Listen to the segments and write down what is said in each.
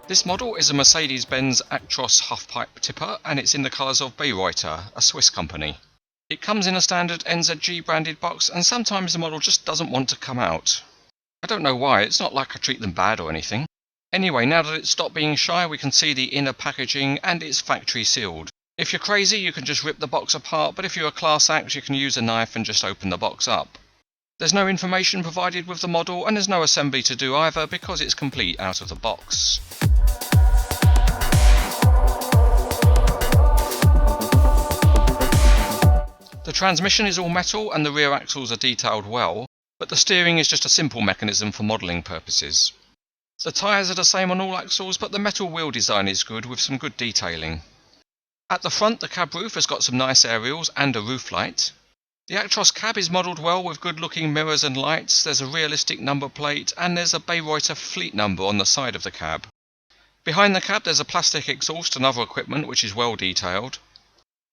This model is a Mercedes-Benz Actros half-pipe tipper and it's in the colours of Bereuter, a Swiss company. It comes in a standard NZG branded box and sometimes the model just doesn't want to come out. I don't know why, it's not like I treat them bad or anything. Anyway, now that it's stopped being shy, we can see the inner packaging and it's factory sealed. If you're crazy, you can just rip the box apart, but if you're a class act, you can use a knife and just open the box up. There's no information provided with the model and there's no assembly to do either because it's complete out of the box. The transmission is all metal and the rear axles are detailed well, but the steering is just a simple mechanism for modelling purposes. The tyres are the same on all axles, but the metal wheel design is good with some good detailing. At the front, the cab roof has got some nice aerials and a roof light. The Actros cab is modelled well with good looking mirrors and lights, there's a realistic number plate and there's a Bereuter fleet number on the side of the cab. Behind the cab there's a plastic exhaust and other equipment which is well detailed.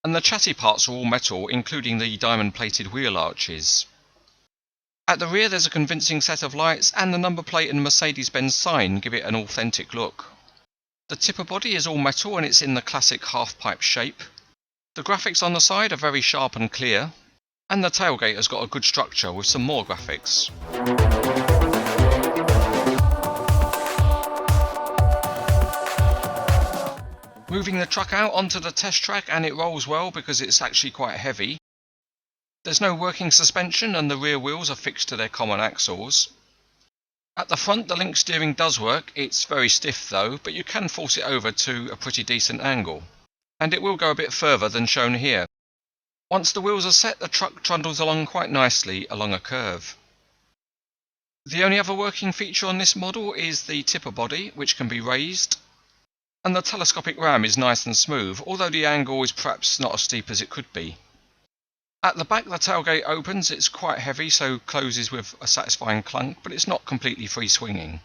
And the chassis parts are all metal, including the diamond plated wheel arches. At the rear there's a convincing set of lights and the number plate and Mercedes-Benz sign give it an authentic look. The tipper body is all metal and it's in the classic half-pipe shape. The graphics on the side are very sharp and clear, and the tailgate has got a good structure with some more graphics. Moving the truck out onto the test track and it rolls well because it's actually quite heavy. There's no working suspension and the rear wheels are fixed to their common axles. At the front the link steering does work, it's very stiff though, but you can force it over to a pretty decent angle. And it will go a bit further than shown here. Once the wheels are set, the truck trundles along quite nicely along a curve. The only other working feature on this model is the tipper body, which can be raised. And the telescopic ram is nice and smooth, although the angle is perhaps not as steep as it could be. At the back the tailgate opens, it's quite heavy so closes with a satisfying clunk, but it's not completely free swinging.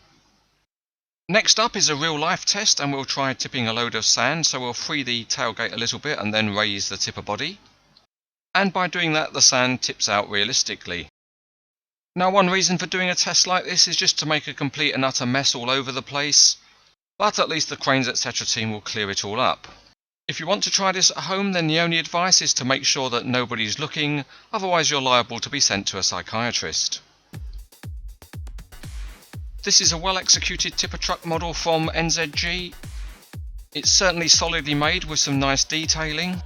Next up is a real life test and we'll try tipping a load of sand, so we'll free the tailgate a little bit and then raise the tipper body. And by doing that the sand tips out realistically. Now one reason for doing a test like this is just to make a complete and utter mess all over the place, but at least the CranesEtcTV team will clear it all up. If you want to try this at home, then the only advice is to make sure that nobody's looking, otherwise you're liable to be sent to a psychiatrist. This is a well executed tipper truck model from NZG. It's certainly solidly made with some nice detailing.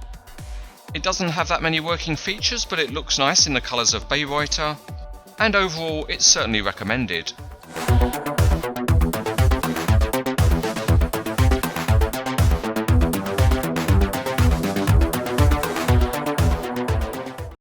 It doesn't have that many working features, but it looks nice in the colours of Bereuter, and overall it's certainly recommended.